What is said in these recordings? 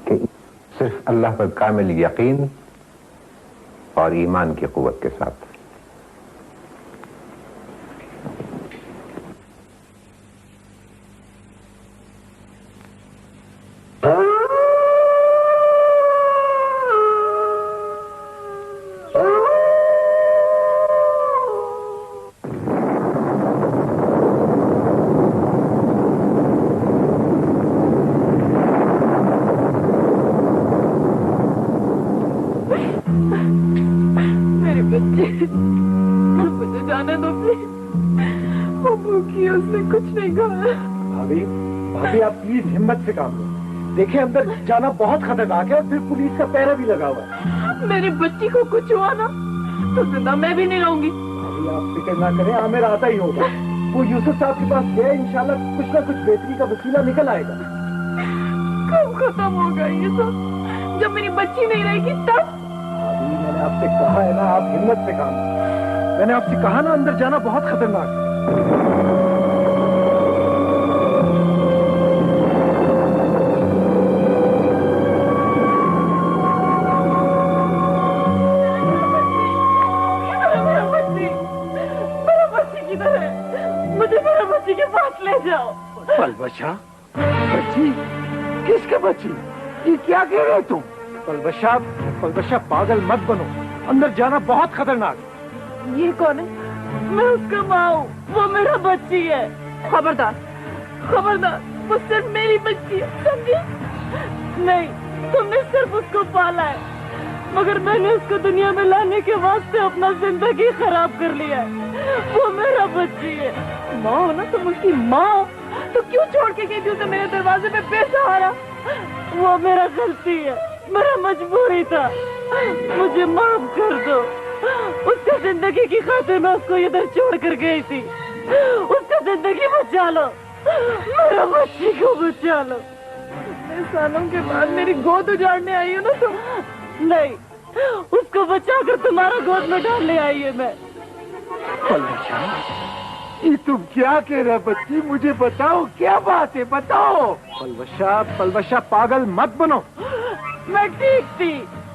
कि सिर्फ अल्लाह पर कामिल यकीन और ईमान की कुव्वत के साथ। देखिए अंदर जाना बहुत खतरनाक है और फिर पुलिस का पहरा भी लगा हुआ है। मेरी बच्ची को कुछ हुआ ना तो जिंदा मैं भी नहीं रहूंगी। अभी आप फिक्र ना करें, आमिर आता ही होगा। वो यूसुफ साहब के पास गया, इंशाल्लाह कुछ ना कुछ बेहतरी का वसीला निकल आएगा। कब खत्म होगा ये सब? जब मेरी बच्ची नहीं रहेगी तब। अभी मैंने आपसे कहा है ना, आप हिम्मत से काम। मैंने आपसे कहा ना अंदर जाना बहुत खतरनाक है। पलवशा, बच्ची? किसके बच्ची? ये क्या कह रहे हो तुम? पलवशा पागल मत बनो, अंदर जाना बहुत खतरनाक। ये कौन है? मैं उसका माँ हूँ, वो मेरा बच्ची है। खबरदार, खबरदार, वो सिर्फ मेरी बच्ची है, समझी? नहीं, तुमने सिर्फ उसको पाला है, मगर मैंने उसको दुनिया में लाने के वास्ते अपना जिंदगी खराब कर लिया है। वो मेरा बच्ची है। माँ हो ना तुम उसकी माँ, तो क्यों छोड़ के गई थी उसे मेरे दरवाजे पे बेसहारा? वो मेरा गलती है, मेरा मजबूरी था, मुझे माफ कर दो। उसका जिंदगी की खातिर मैं उसको इधर छोड़ कर गई थी। उसका जिंदगी बचा लो, मेरा बच्ची को बचा लो। इतने सालों के बाद मेरी गोद उजाड़ने आई हो ना तुम? नहीं, उसको बचाकर तुम्हारा गोद में डालने आई है मैं। ये तुम क्या कह रहे बच्ची? मुझे बताओ, क्या बात है, बताओ। पलवशा पागल मत बनो। मैं ठीक थी,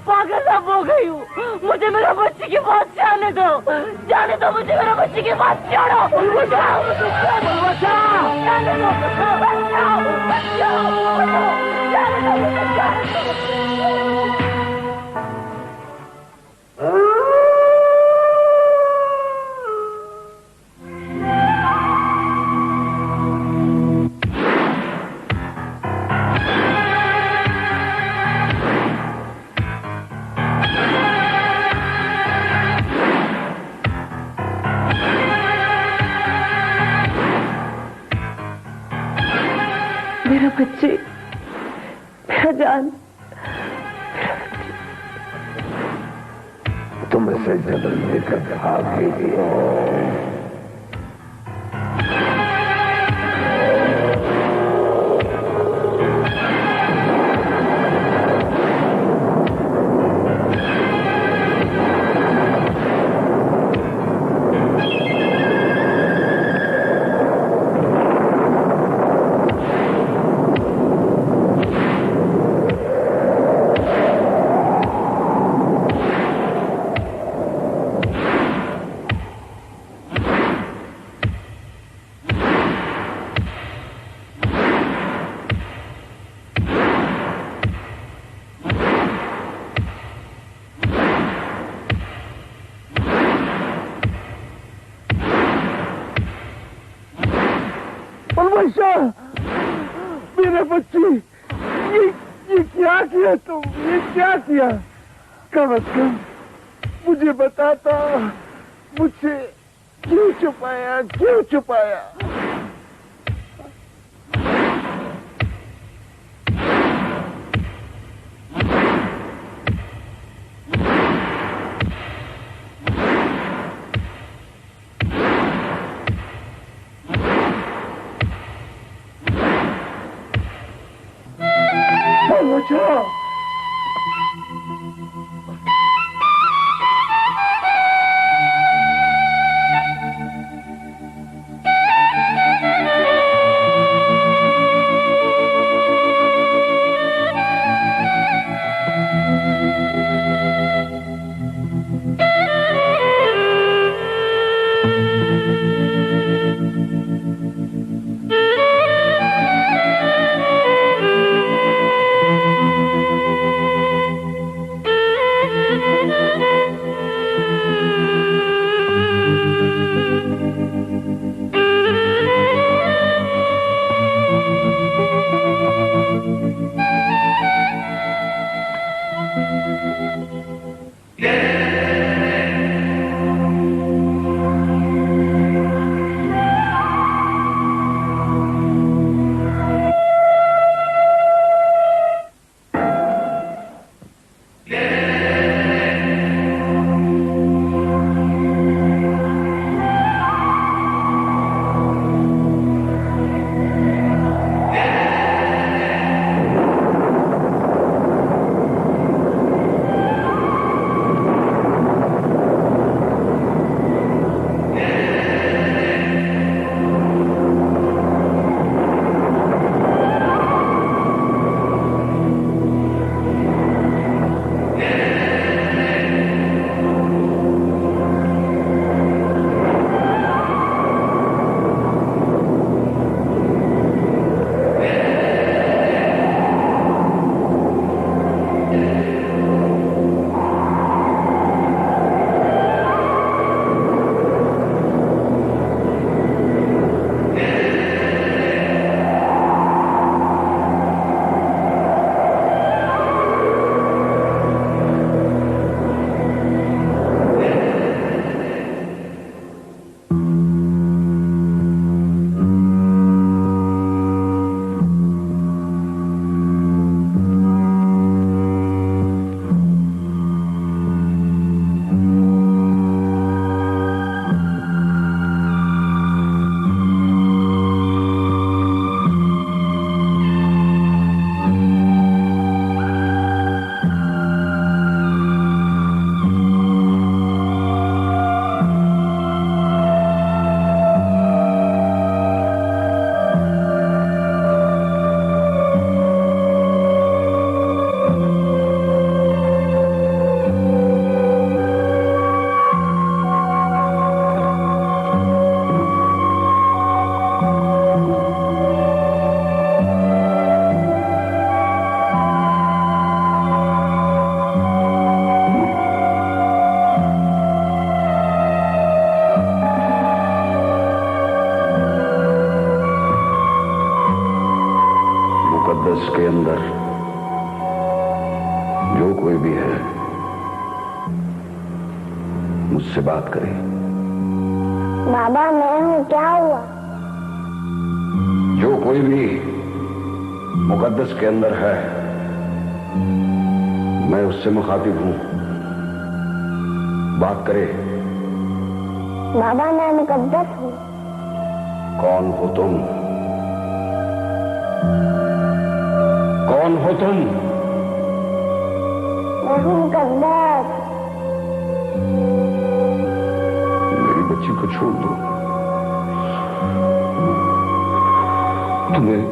पागल अब हो गई हूँ। मुझे मेरा बच्ची की बात जाने दो, जाने दो मुझे मेरा बच्ची की बात छोड़ो। जाने दो, मेरा बच्ची, मेरा जान, तुम इसे जबल लेकर भाग गई हो। मेरा बच्ची, ये क्या किया तुम? ये क्या किया? कम अज कम मुझे बताता, मुझसे क्यों छुपाया, क्यों छुपाया? जो कोई भी है मुझसे बात करे। बाबा मैं हूँ, क्या हुआ? जो कोई भी मुकद्दस के अंदर है मैं उससे मुखातिब हूं, बात करे। बाबा मैं मुकद्दस हूँ। कौन हो तुम? कौन हो तुम? मैं हूँ मुकद्दस। मेरी बच्ची को छोड़ दो। तुम्हें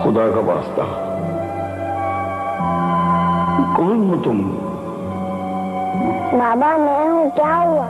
खुदा का वास्ता, कौन हो तुम? बाबा मैं हूँ, क्या हुआ?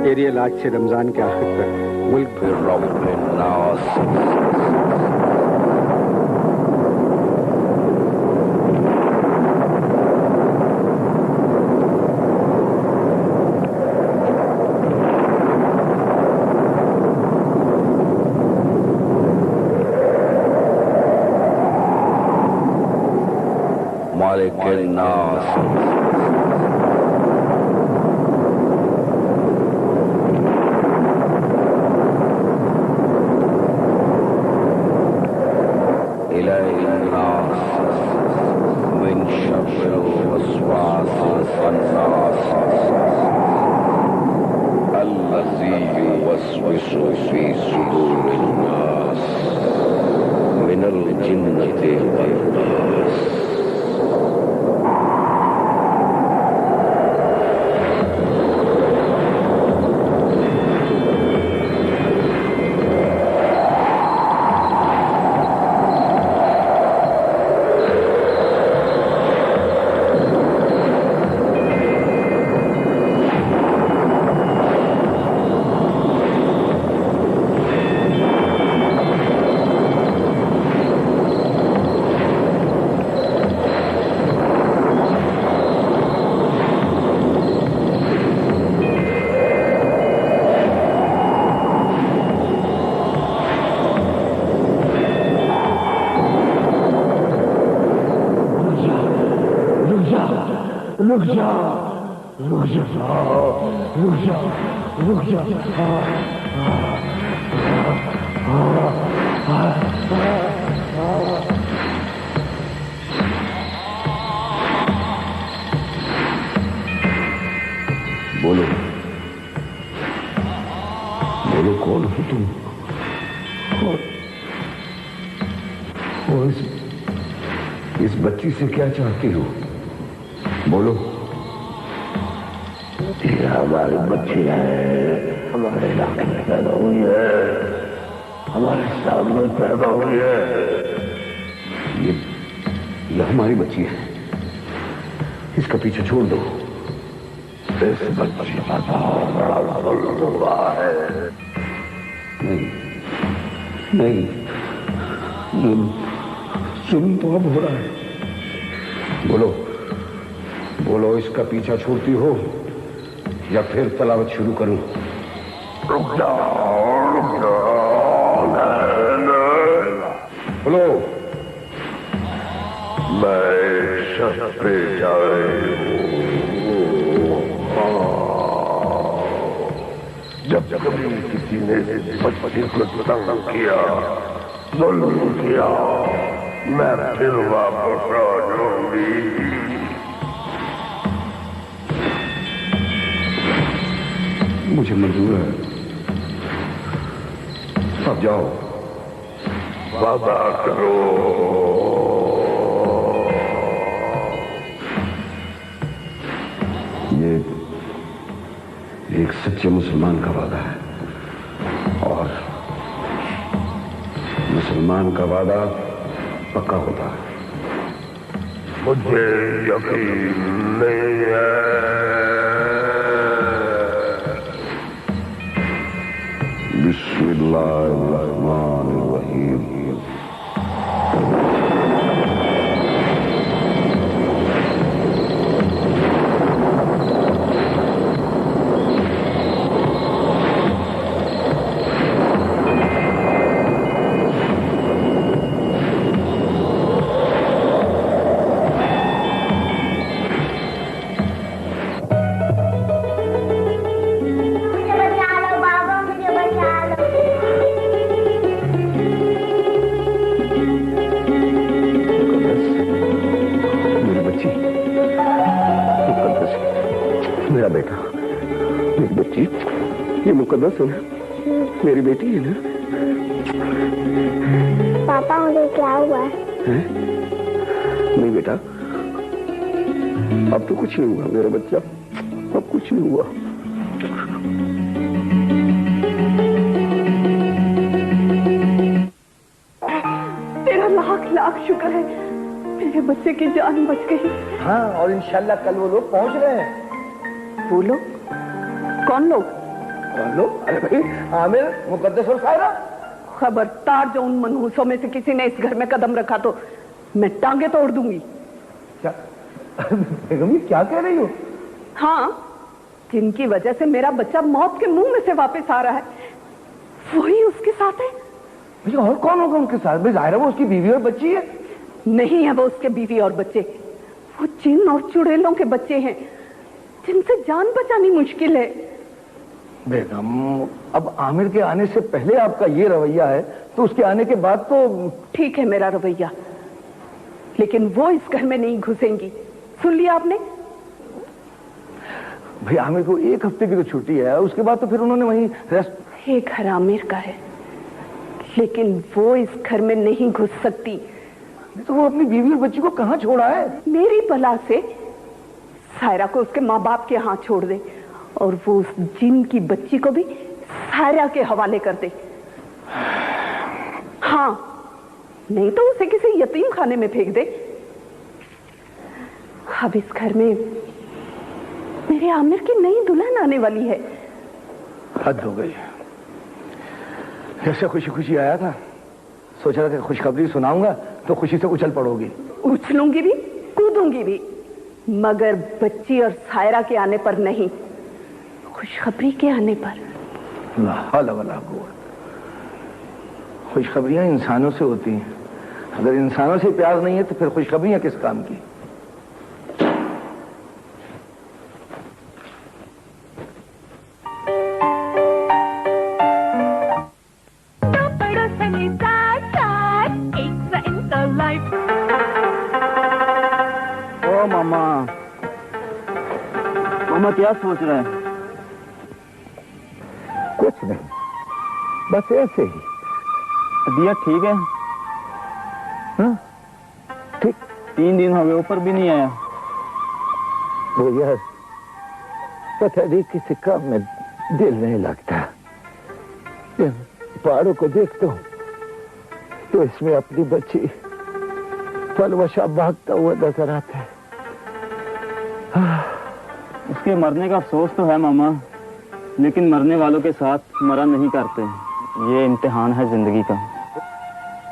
एरियल आज से रमजान के आखिर तक मुल्क मालिक नास बोलो, बोलो कौन हो तुम? और इस बच्ची से क्या चाहती हो? बोलो। ये हमारी बच्ची है, हमारे इलाके में पैदा हुई है, हमारे सामने पैदा हुई है। ये हमारी बच्ची है, इसका पीछे छोड़ दो। इस बच्ची का बहुत बड़ा जुल्म हुआ है। नहीं नहीं, जुल्म तो अब हो रहा है। बोलो बोलो, इसका पीछा छोड़ती हो या फिर तलावत शुरू करूं? रुक जाओ, रुक जाओ। बोलो। मैं शख्स पे जा रही हूँ। जब कभी किसी ने बच्चे को तंग किया, जुल्म किया, मैं फिर वापस आ जाऊंगी। मुझे मंजूर है, अब जाओ, वादा करो। ये एक सच्चे मुसलमान का वादा है मुसलमान का वादा पक्का होता है। मुझे यकीन नहीं है। बिस्मिल्लाहिर्रहमानिर्रहीम। मुझे बचा लो बाबा, मुझे बचा लो। मेरी बच्ची, मुकद्दस, मेरा बेटा, मेरी बच्ची, ये मुकद्दस है ना, मेरी बेटी है ना। पापा मुझे क्या हुआ? हैं? नहीं बेटा, अब तो कुछ नहीं हुआ मेरा बच्चा, अब कुछ नहीं हुआ। तेरा लाख लाख शुक्र है, मेरे बच्चे की जान बच गई। हाँ, और इंशाल्लाह कल वो लोग पहुंच रहे हैं। वो लोग? कौन लोग? कौन लोग? अरे भाई, आमिर, मुकद्दस और सायरा। खबरदार, जो उन मनहूसों में से किसी ने इस घर में कदम रखा तो मैं टांगे तोड़ दूंगी। क्या बेगम, ये क्या कह रही हो? हाँ, जिनकी वजह से मेरा बच्चा मौत के मुंह में से वापस आ रहा है, वही उसके साथ है। भैया, और कौन होगा उनके साथ? भाई जाहिर है वो उसकी बीवी और बच्ची है। नहीं है वो उसके बीवी और बच्चे, वो जिन और चुड़ैलों के बच्चे हैं जिनसे जान बचानी मुश्किल है। बेगम, अब आमिर के आने से पहले आपका ये रवैया है, तो उसके आने के बाद तो ठीक है मेरा रवैया, लेकिन वो इस घर में नहीं घुसेंगी। सुन लिया आपने? भाई, आमिर को एक हफ्ते की तो छुट्टी है, उसके बाद तो फिर उन्होंने वहीं रेस्ट। ये घर आमिर का है, लेकिन वो इस घर में नहीं घुस सकती। तो वो अपनी बीवी और बच्ची को कहाँ छोड़ा है? मेरी बला से सायरा को उसके माँ बाप के हाथ छोड़ दे, और वो उस जिन की बच्ची को भी सायरा के हवाले कर दे। हाँ, नहीं तो उसे किसी यतीम खाने में फेंक दे। अब इस घर में मेरे आमिर की नई दुल्हन आने वाली है। हद हो गई। ऐसे खुशी खुशी आया था, सोच रहा था खुशखबरी सुनाऊंगा तो खुशी से उछल पड़ोगी। उछलूंगी भी, कूदूंगी भी, मगर बच्ची और सायरा के आने पर नहीं, खुशखबरी के आने पर। ला हौला वला कुव्वत। खुशखबरियां इंसानों से होती हैं, अगर इंसानों से प्यार नहीं है तो फिर खुशखबरियां किस काम की? ओ मामा, मामा क्या सोच रहे हैं? कुछ नहीं, बस ऐसे ही। तबीयत ठीक है? हाँ, ठीक। 3 दिन हो गए, ऊपर भी नहीं आया। वो यार, पता नहीं किसी काम में दिल नहीं लगता। जब पहाड़ों को देखता हूँ तो इसमें अपनी बच्ची फलवशा भागता हुआ नजर आता है। उसके मरने का अफसोस तो है मामा, लेकिन मरने वालों के साथ मरा नहीं करते। ये इम्तिहान है जिंदगी का।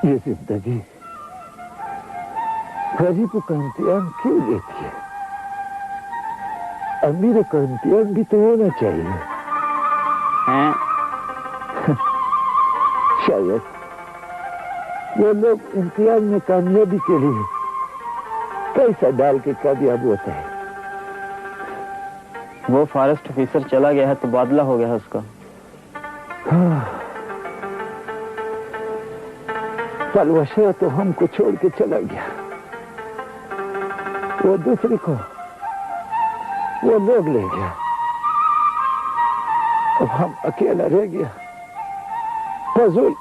ये जिंदगी गरीबों का इम्तिहान क्यों लेती है? अमीरों का इम्तिहान भी तो होना चाहिए। हैं? शायद वो लोग इम्तिहान में कामयाबी के लिए पैसा डाल के कामयाब होता है। वो फॉरेस्ट ऑफिसर चला गया है, तबादला हो गया है उसका। फलवशा तो हमको छोड़ के चला गया, वो दूसरे को वो लोग ले गया, अब हम अकेला रह गया। फजूल।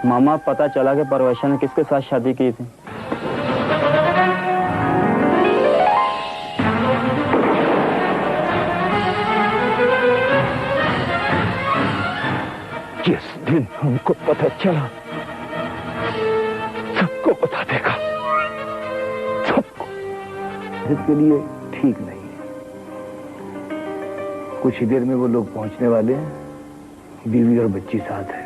मामा, पता चला कि परवैशा ने किसके साथ शादी की थी? जिस दिन हमको पता चला सेहत के लिए ठीक नहीं है। कुछ ही देर में वो लोग पहुंचने वाले हैं, बीवी और बच्ची साथ है।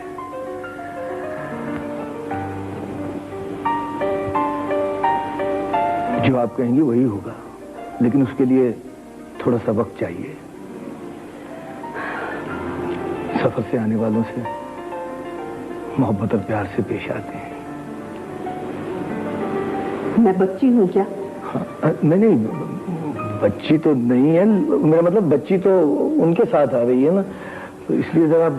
जो आप कहेंगे वही होगा, लेकिन उसके लिए थोड़ा सा वक्त चाहिए। सफर से आने वालों से मोहब्बत और प्यार से पेश आते हैं। मैं बच्ची हूँ क्या? हाँ, नहीं, बच्ची तो नहीं है, मेरा मतलब बच्ची तो उनके साथ आ रही है ना, तो इसलिए जरा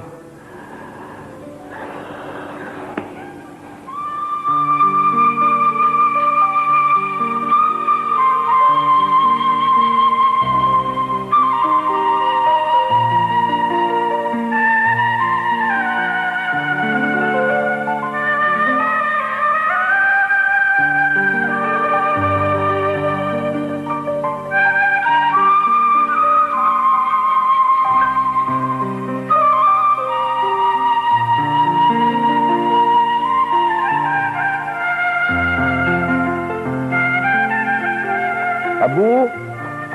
अबू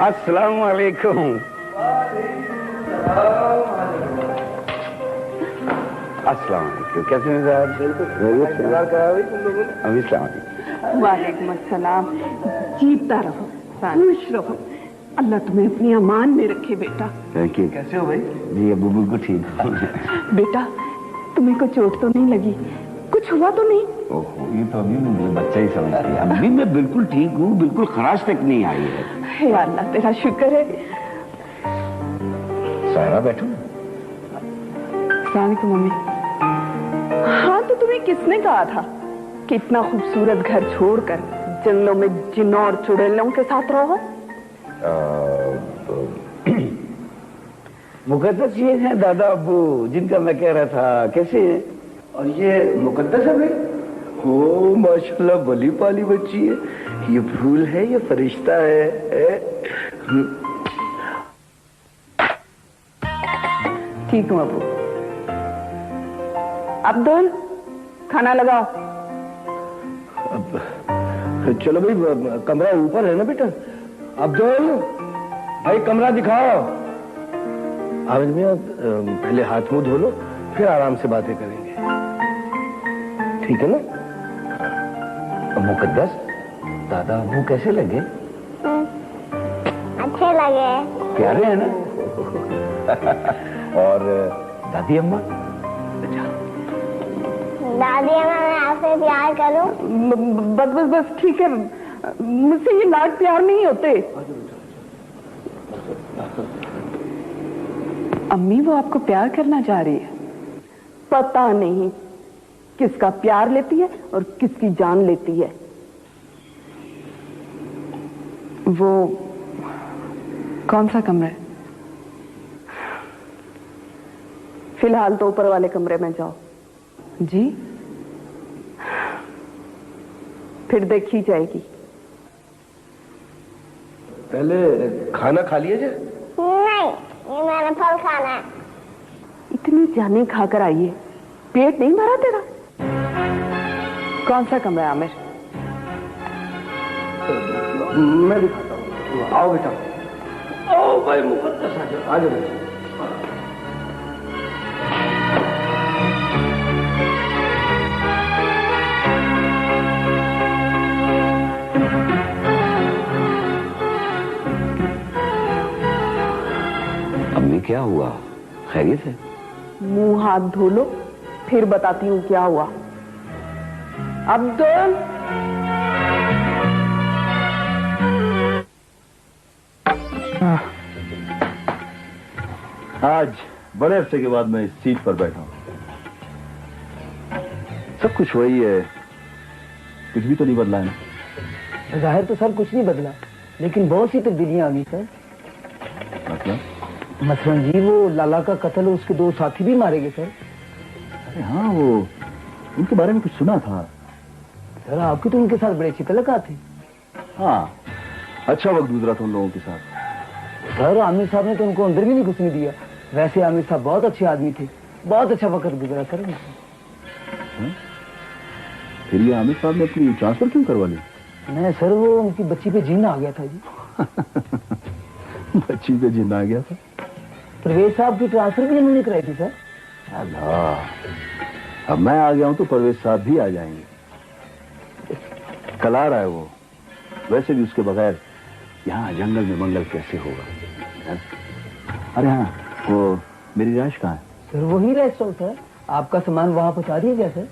अस्सलाम वालेकुम। अस्सलाम वालेकुम। कैसे हैं साहब? बिल्कुल। वालेकुम अस्सलाम। जीता रहो, खुश रहो, अल्लाह तुम्हें अपनी अमान में रखे बेटा। Thank you. कैसे हो भाई? जी अबू बिल्कुल ठीक। बेटा तुम्हें कोई चोट तो नहीं लगी? कुछ हुआ तो नहीं? ओहो, ये तो अभी मुझे बच्चा ही समझ गया। अभी मैं बिल्कुल ठीक हूँ, बिल्कुल खराश तक नहीं आई है। हे अल्लाह तेरा शुक्र है। सारा बैठो। अस्सलाम वालेकुम मम्मी। हाँ तो तुम्हें किसने कहा था कि इतना खूबसूरत घर छोड़कर जंगलों में जिन्नों और चुड़ैलों के साथ रहो? मुकद्दस ये है दादा अब्बू जिनका मैं कह रहा था। कैसे है? और ये मुकद्दस है भाई? ओ माशाल्लाह, भली पाली बच्ची है। ये फूल है, ये फरिश्ता है। ठीक हूँ अबू। अब्दुल खाना लगाओ। अब चलो भाई, कमरा ऊपर है ना बेटा। अब्दुल भाई कमरा दिखाओ। आमिर मियां पहले हाथ मुंह धो लो, फिर आराम से बातें करेंगे, ठीक है ना? मुकद्दस दादा अब्बू कैसे लगे? अच्छे लगे। प्यारे हैं ना? और दादी अम्मा? दादी अम्मा मैं आपसे प्यार करूं? बस बस बस ठीक है, मुझसे ये लाड प्यार नहीं होते। अम्मी वो आपको प्यार करना चाह रही है। पता नहीं किसका प्यार लेती है और किसकी जान लेती है। वो कौन सा कमरा है? फिलहाल तो ऊपर वाले कमरे में जाओ। जी फिर देखी जाएगी। पहले खाना खा लिया जाए। नहीं, ये मैंने फल खाना है। इतनी जाने खाकर आई है, पेट नहीं भरा तेरा? कौन सा कमरा है आमिर? मैं दिखाता हूँ। आओ बेटा, आओ भाई मुकद्दस आ जाओ। अम्मी क्या हुआ? खैरियत है? मुंह हाथ धो लो, फिर बताती हूँ क्या हुआ। अब्दुल आज बड़े अरसे के बाद मैं इस सीट पर बैठा हूं। सब कुछ वही है, कुछ भी तो नहीं बदला है ना? जाहिर तो सर कुछ नहीं बदला, लेकिन बहुत सी तब्दीलियां आ गई सर। मतलब? मसलन जी वो लाला का कत्ल, उसके दो साथी भी मारे गए सर। अरे हाँ, वो उनके बारे में कुछ सुना था। सर आपकी तो उनके साथ बड़े अच्छी तल्लुकात थे। हाँ, अच्छा वक्त गुजरा था उन लोगों के साथ। सर आमिर साहब ने तो उनको अंदर भी नहीं घुसने दिया। वैसे आमिर साहब बहुत अच्छे आदमी थे, बहुत अच्छा वक्त गुजरा सर उनसे। फिर ये आमिर साहब ने अपनी ट्रांसफर क्यों करवा ली? नहीं सर, वो उनकी बच्ची पे जीना आ गया था जी। बच्ची पे जिंदा आ गया था। प्रवेश साहब की ट्रांसफर भी इन्होंने कराई थी सर। अल्लाह, अब मैं आ गया हूं तो परवेज साहब भी आ जाएंगे। कल आ रहा है वो। वैसे भी उसके बगैर यहाँ जंगल में मंगल कैसे होगा? है? अरे हाँ, वो मेरी राश कहाँ है? सर वही रेस्ट हाउस है, आपका सामान वहां पहुंचा दिया गया सर।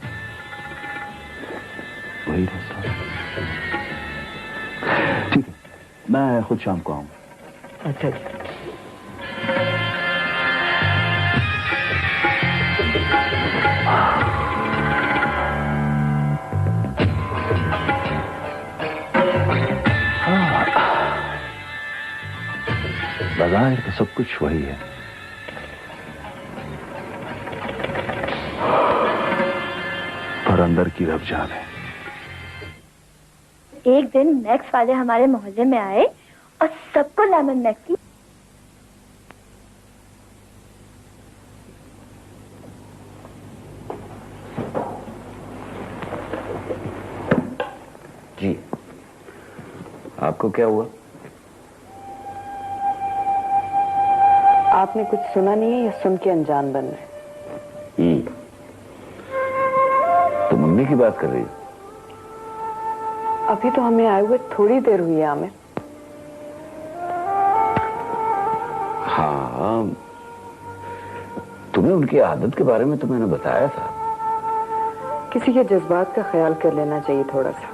वही रेस्ट हाउस। ठीक है, मैं खुद शाम को आऊँ। अच्छा जी। बाजार तो सब कुछ वही है, पर अंदर की रब जाने। एक दिन मैक्स वाले हमारे मोहल्ले में आए और सबको लेमन मैक्स की जी। आपको क्या हुआ? आपने कुछ सुना नहीं है या सुन के अनजान बन रहे? तो मम्मी की बात कर रही हो? अभी तो हमें आए हुए थोड़ी देर हुई है आमिर। हाँ, तुम्हें उनकी आदत के बारे में तो मैंने बताया था। किसी के जज्बात का ख्याल कर लेना चाहिए थोड़ा सा।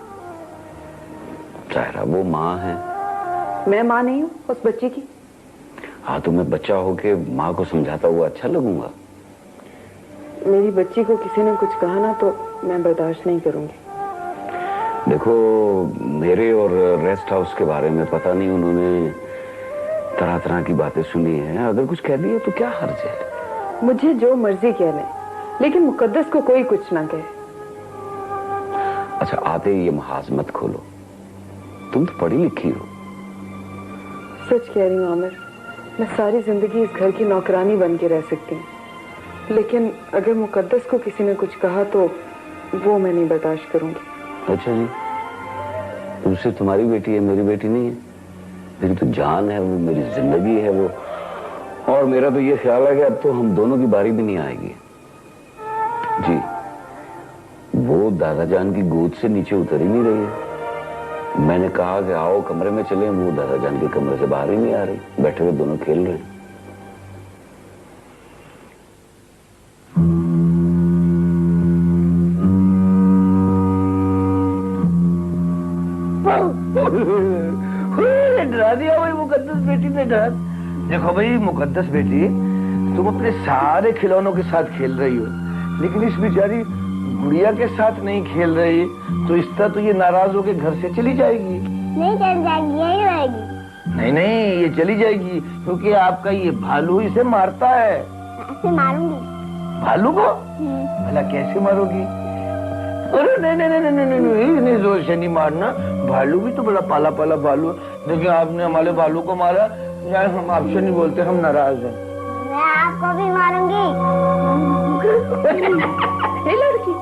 जाहिरा वो माँ है। मैं माँ नहीं हूँ उस बच्ची की। हाँ, तो मैं बच्चा होके माँ को समझाता हुआ अच्छा लगूंगा। मेरी बच्ची को किसी ने कुछ कहा ना तो मैं बर्दाश्त नहीं करूंगी। देखो, मेरे और रेस्ट हाउस के बारे में पता नहीं उन्होंने तरह तरह की बातें सुनी हैं। अगर कुछ कह दिया तो क्या हर्ज है? मुझे जो मर्जी कह लें, लेकिन मुकद्दस को कोई कुछ ना कहे। अच्छा, आते ही ये महाज मत खोलो। तुम तो पढ़ी लिखी हो। सच कह रही हूँ आमिर, मैं सारी जिंदगी इस घर की नौकरानी बन के रह सकती हूँ, लेकिन अगर मुकद्दस को किसी ने कुछ कहा तो वो मैं नहीं बर्दाश्त करूंगी। अच्छा जी, तुमसे तुम्हारी बेटी है, मेरी बेटी नहीं है। मेरी तो जान है वो, मेरी जिंदगी है वो। और मेरा तो ये ख्याल है कि अब तो हम दोनों की बारी भी नहीं आएगी। जी, वो दादा जान की गोद से नीचे उतर ही नहीं रही है। मैंने कहा कि आओ कमरे में चले, वो दादा जान के कमरे से बाहर ही नहीं आ रही। बैठे हुए दोनों खेल रहे हैं। डरा दिया भाई मुकद्दस बेटी ने। डरा देखो भाई मुकद्दस बेटी, तुम अपने सारे खिलौनों के साथ खेल रही हो, लेकिन इस बेचारी गुड़िया के साथ नहीं खेल रही, तो इस तरह तो ये नाराज होकर घर से चली जाएगी। नहीं चल जाएगी, यही रहेगी। नहीं नहीं, ये चली जाएगी क्योंकि आपका ये भालू इसे मारता है। ऐसे मारूंगी। भालू को? भला कैसे मारोगी? अरे नहीं नहीं नहीं नहीं नहीं नहीं, इतनी जोर से नहीं मारना। भालू भी तो बड़ा पाला पाला भालू है। देखिए, आपने हमारे भालू को मारा, यार हम आपसे नहीं बोलते, हम नाराज हैं। मैं आपको भी मारूंगी। हे लड़की,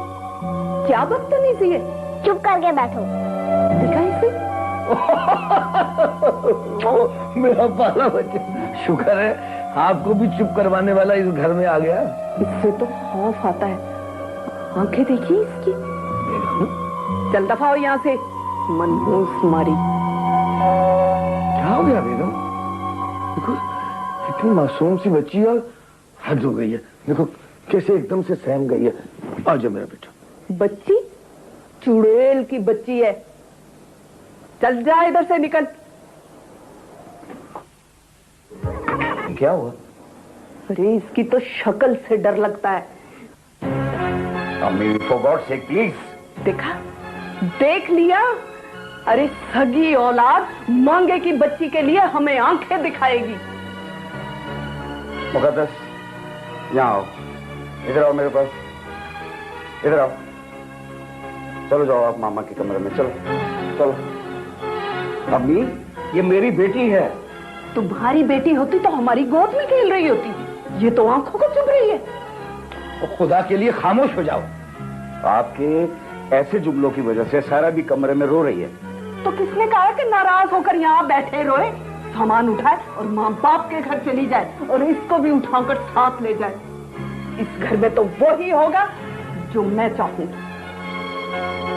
क्या बदतमीजी है? चुप करके बैठो। देखा इसे? मेरा पाला बच्चा, शुक्र है आपको भी चुप करवाने वाला इस घर में आ गया। इससे तो खौफ आता है। आंखें देखिए इसकी। चल दफा हो यहाँ से, मनहूस मारी। क्या हो गया बेगम? देखो, इतनी मासूम सी बच्ची और हद हो गई है। देखो कैसे एकदम से सहम गई है। आ जाओ मेरा बेटा। बच्ची? चुड़ैल की बच्ची है। चल जा, इधर से निकल। क्या हुआ? अरे इसकी तो शक्ल से डर लगता है। For God sake please. देखा, देख लिया। अरे सगी औलाद मांगे की बच्ची के लिए हमें आंखें दिखाएगी। मुकद्दस, यहाँ आओ, इधर आओ मेरे पास, इधर आओ। चलो जाओ आप मामा के कमरे में, चलो चलो। अम्मी, ये मेरी बेटी है। तुम्हारी बेटी होती तो हमारी गोद में खेल रही होती, ये तो आंखों को चुभ रही है। तो खुदा के लिए खामोश हो जाओ। आपके ऐसे जुमलों की वजह से सारा भी कमरे में रो रही है। तो किसने कहा कि नाराज होकर यहाँ बैठे रोए? सामान उठाए और माँ बाप के घर चली जाए और इसको भी उठाकर साथ ले जाए। इस घर में तो वो ही होगा जो मैं चाहूंगी।